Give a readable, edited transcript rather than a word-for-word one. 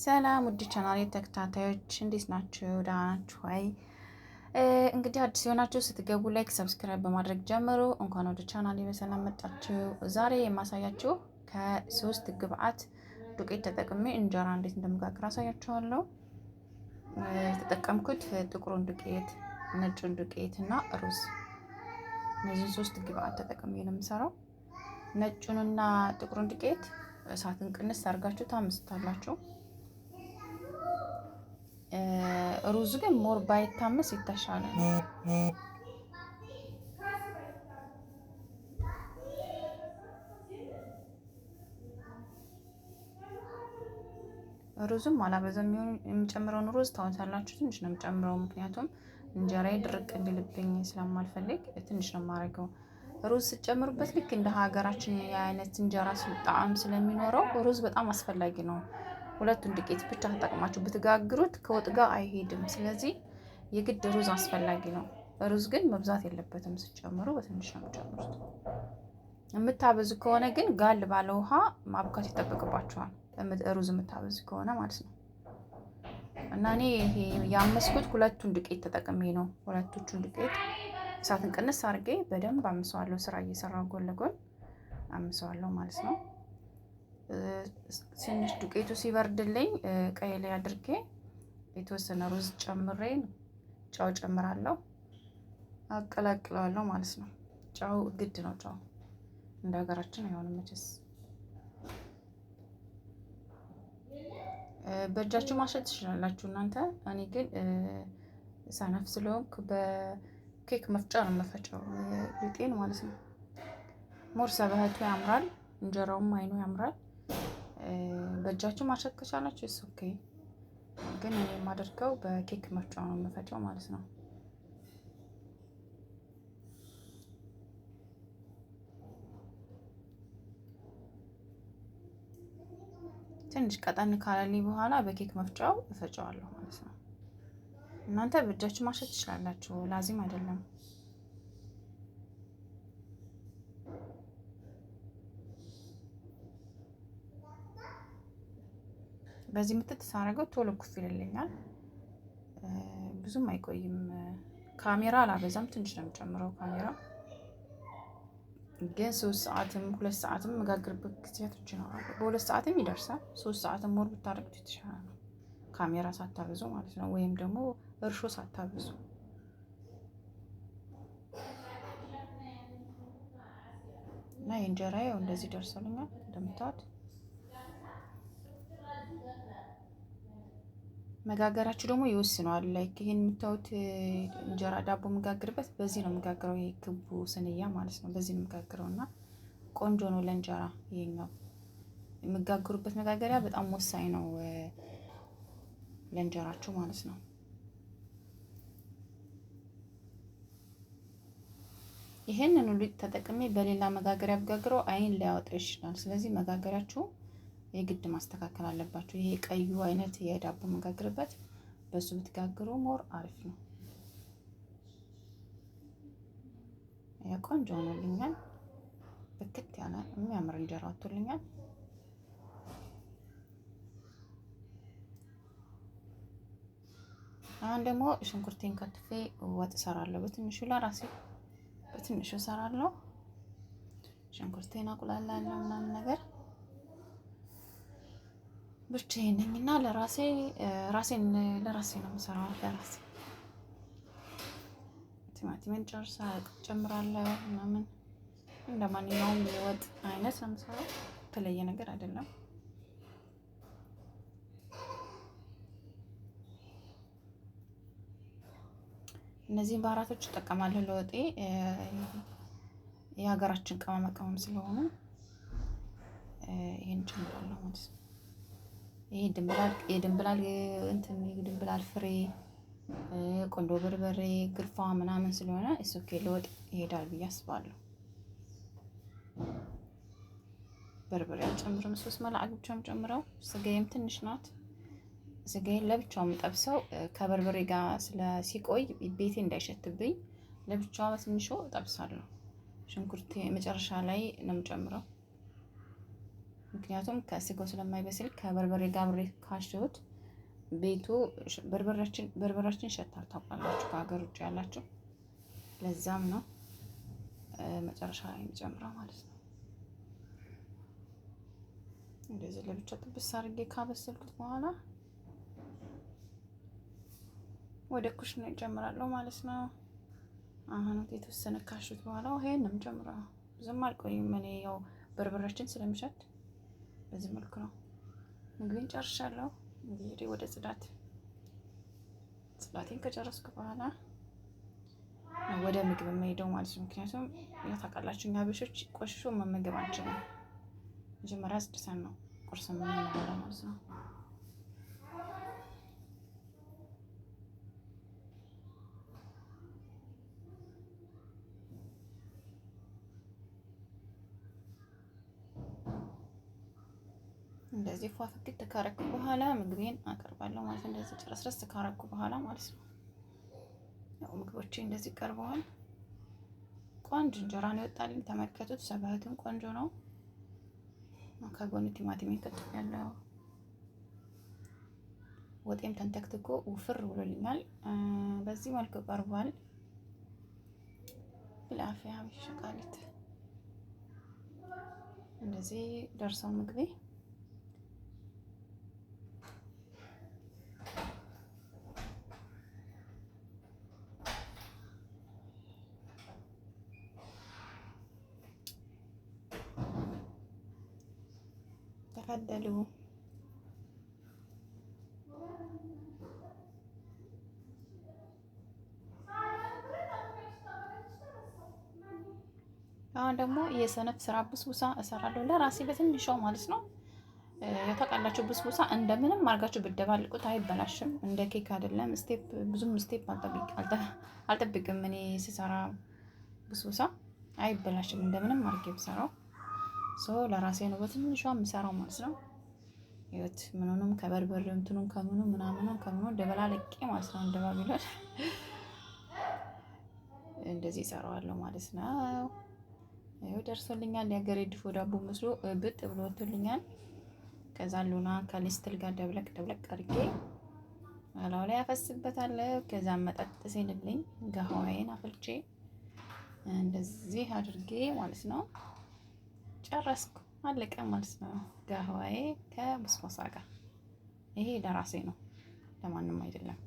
ሰላም ውድ ቻናሌ ተከታታዮች እንዴት ናችሁ? ደህና ናችሁ ወይ? እንግዲህ አዲስ የሆናችሁ ስትገቡ ላይክ፣ ሰብስክራይብ በማድረግ ጀምሮ እንኳን ወደ ቻናሌ በሰላም መጣችሁ። ዛሬ የማሳያችሁ ከሶስት ግብአት ዱቄት ተጠቅሜ እንጀራ እንዴት እንደምጋግር አሳያችኋለሁ። የተጠቀምኩት ጥቁሩን ዱቄት፣ ነጩን ዱቄት እና ሩዝ። እነዚህን ሶስት ግብአት ተጠቅሜ ነው የምሰራው። ነጩንና ጥቁሩን ዱቄት እሳትን ቅንስ አድርጋችሁ ታምስታላችሁ። ሩዝ ግን ሞር ባይታመስ ይተሻላል። ሩዝም አላበዛም። የምጨምረውን ሩዝ ታውታላችሁ፣ ትንሽ ነው የምጨምረው፣ ምክንያቱም እንጀራዬ ድርቅ እንዲልብኝ ስለማልፈልግ ትንሽ ነው የማደርገው። ሩዝ ስትጨምሩበት ልክ እንደ ሀገራችን የአይነት እንጀራ ጣዕም ስለሚኖረው ሩዝ በጣም አስፈላጊ ነው። ሁለቱን ዱቄት ብቻ ተጠቅማችሁ ብትጋግሩት ከወጥ ጋር አይሄድም። ስለዚህ የግድ ሩዝ አስፈላጊ ነው። ሩዝ ግን መብዛት የለበትም። ስትጨምሩ በትንሽ ነው የምትጨምሩት። የምታበዙ ከሆነ ግን ጋል ባለ ውሃ ማብካት ይጠበቅባችኋል። ሩዝ የምታበዙ ከሆነ ማለት ነው። እና እኔ ይሄ ያመስኩት ሁለቱን ዱቄት ተጠቅሜ ነው። ሁለቶቹን ዱቄት እሳትን ቅንስ አድርጌ በደንብ አምሰዋለሁ። ስራ እየሰራሁ ጎን ለጎን አምሰዋለሁ ማለት ነው። ትንሽ ዱቄቱ ሲበርድልኝ ቀይ ላይ አድርጌ የተወሰነ ሩዝ ጨምሬ ጨው ጨምራለሁ፣ አቀላቅለዋለሁ ማለት ነው። ጨው ግድ ነው። ጨው እንደ ሀገራችን አይሆንም መቼስ። በእጃችሁ ማሸት ትችላላችሁ እናንተ። እኔ ግን ሰነፍ ስለሆንኩ በኬክ መፍጫ ነው የምፈጨው ሊጤን ማለት ነው። ሞር ሰበህቱ ያምራል፣ እንጀራውም አይኑ ያምራል። በእጃችሁ ማሸት ከቻላችሁ እሱ ኦኬ። ግን እኔ የማደርገው በኬክ መፍጫ ነው የምፈጨው ማለት ነው። ትንሽ ቀጠን ካለልኝ በኋላ በኬክ መፍጫው እፈጨዋለሁ ማለት ነው። እናንተ በእጃችሁ ማሸት ትችላላችሁ፣ ላዚም አይደለም። በዚህ ምትት ሳረገው ቶሎ ኩፍ ይልልኛል፣ ብዙም አይቆይም። ካሜራ አላበዛም፣ ትንሽ ነው የምጨምረው ካሜራ። ግን 3 ሰዓትም 2 ሰዓትም መጋገርበት ጊዜያቶች ይኖራሉ። በ2 ሰዓትም ይደርሳል። 3 ሰዓትም ሞር ብታደርጉት የተሻለ ነው፣ ካሜራ ሳታበዙ ማለት ነው። ወይም ደግሞ እርሾ ሳታበዙ። እና የእንጀራዬ እንደዚህ ደርሶልኛል እንደምታዩት። መጋገራችሁ ደግሞ ይወስነዋል። ላይክ ይሄን የምታዩት እንጀራ ዳቦ መጋገርበት በዚህ ነው የምጋግረው። ይሄ ክቡ ስንያ ማለት ነው፣ በዚህ ነው የምጋግረው እና ቆንጆ ነው ለእንጀራ። ይሄኛው የምጋግሩበት መጋገሪያ በጣም ወሳኝ ነው ለእንጀራችሁ ማለት ነው። ይሄንን ሁሉ ተጠቅሜ በሌላ መጋገሪያ ብጋግረው አይን ሊያወጣ ይችላል። ስለዚህ መጋገሪያችሁ የግድ ማስተካከል አለባችሁ። ይሄ ቀዩ አይነት የዳቦ መጋገርበት በሱ ብትጋግሩ ሞር አሪፍ ነው። ቆንጆ ሆኖልኛል። በክት ያለ የሚያምር እንጀራ ወጥቶልኛል። አሁን ደግሞ ሽንኩርቴን ከትፌ ወጥ እሰራለሁ። በትንሹ ለራሴ በትንሹ እሰራለሁ። ሽንኩርቴን አቁላላለሁ ምናምን ነገር ብቻዬን ነኝና ለራሴ ነው የምሰራው። ለራሴ ቲማቲምን ጨምራለሁ ምናምን እንደማንኛውም የወጥ አይነት ነው የምሰራው። የተለየ ነገር አይደለም። እነዚህን ባህራቶች እጠቀማለሁ ለወጤ። የሀገራችን ቅመማ ቅመም ስለሆኑ ይሄን ጨምራለሁ ማለት ነው። ይሄ የድንብላል ፍሬ፣ ቆንጆ በርበሬ፣ ግርፋ ምናምን ስለሆነ ኦኬ ለወጥ ይሄዳል ብዬ አስባለሁ። በርበሬ አልጨምርም። 3 መላዕክ ብቻ ጨምረው። ስጋዬም ትንሽ ናት። ስጋዬን ለብቻው የምጠብሰው ከበርበሬ ጋር ሲቆይ ቤቴ እንዳይሸትብኝ ለብቻው በትንሹ እጠብሳለሁ። ሽንኩርቴ መጨረሻ ላይ ነው የምጨምረው። ምክንያቱም ከስጋው ስለማይበስል ከበርበሬ ጋር አብሬ ካሸሁት ቤቱ በርበሬያችን ይሸታል። ታውቃላችሁ ከሀገር ውጭ ያላችሁ። ለዛም ነው መጨረሻ ላይ የሚጨምረው ማለት ነው። እንደዚህ ለብቻ ጥብስ አድርጌ ካበሰልኩት በኋላ ወደ ኩሽና እጨምራለሁ ማለት ነው። አሁን የተወሰነ ካሹት በኋላ ይሄን ነው የምጨምረው። ብዙም አልቆይም እኔ ያው በርበሬያችን ስለሚሸት በዚህ መልኩ ነው። ምግቤን ጨርሻለሁ። እንግዲህ ወደ ጽዳቴን ከጨረስኩ በኋላ ወደ ምግብ የምሄደው ማለት ነው። ምክንያቱም ያው ታውቃላችሁ እኛ ሀበሾች ቆሽሾ መመገብ አንችልም። መጀመሪያ አጽድተን ነው ቁርስ የምንበላው ማለት ነው። እንደዚህ ፏፍክት ካረኩ በኋላ ምግቤን አቀርባለሁ ማለት ነው። እንደዚህ ጨረስረስ ካረኩ በኋላ ማለት ነው። ያው ምግቦቼ እንደዚህ ቀርበዋል። ቆንጆ እንጀራ ነው ይወጣልኝ። ተመልከቱት። ሰባቱም ቆንጆ ነው። ከጎኑ ቲማቲም ከተፈለፈ ወጤም ተንተክትኮ ውፍር ብሎልኛል። በዚህ መልኩ ቀርቧል። ለአፍያ ቢሸቃሊት እንደዚህ ደርሰው ምግቤ ተፈደሉ። አሁን ደግሞ የሰነፍ ስራ ብስቡሳ እሰራለሁ ለራሴ በትንሿ ማለት ነው። ታውቃላችሁ ብስቡሳ እንደምንም አድርጋችሁ ብደባልቁት አይበላሽም። እንደ ኬክ አይደለም። ብዙም ስቴፕ አልጠብቅም እኔ ስሰራ ብስቡሳ አይበላሽም። እንደምንም አድርጌ ብሰራው ለራሴ ነው በትንሿ የምሰራው ማለት ነው። ይኸውት ምኑንም ከበርበሬው እንትኑን ከምኑ ደበላለቄ ማለት ነው። እንደባቢሎን እንደዚህ እሰራዋለሁ ማለት ነው። ይኸው ደርሶልኛል። የሀገሬ ድፎ ዳቦ መስሎ ብጥ ብሎ ወጥቶልኛል። ከዛ ሉና ከሊስትል ጋር ደብለቅ አድርጌ አላው ላይ አፈስበታለሁ። ከዛ መጠጥ ሲልልኝ ጋህዋዬን አፍልቼ እንደዚህ አድርጌ ማለት ነው ጨረስኩ። አለቀ ማለት ነው። ጋህዋዬ ከብስቡሳ ጋር። ይሄ ለራሴ ነው፣ ለማንም አይደለም።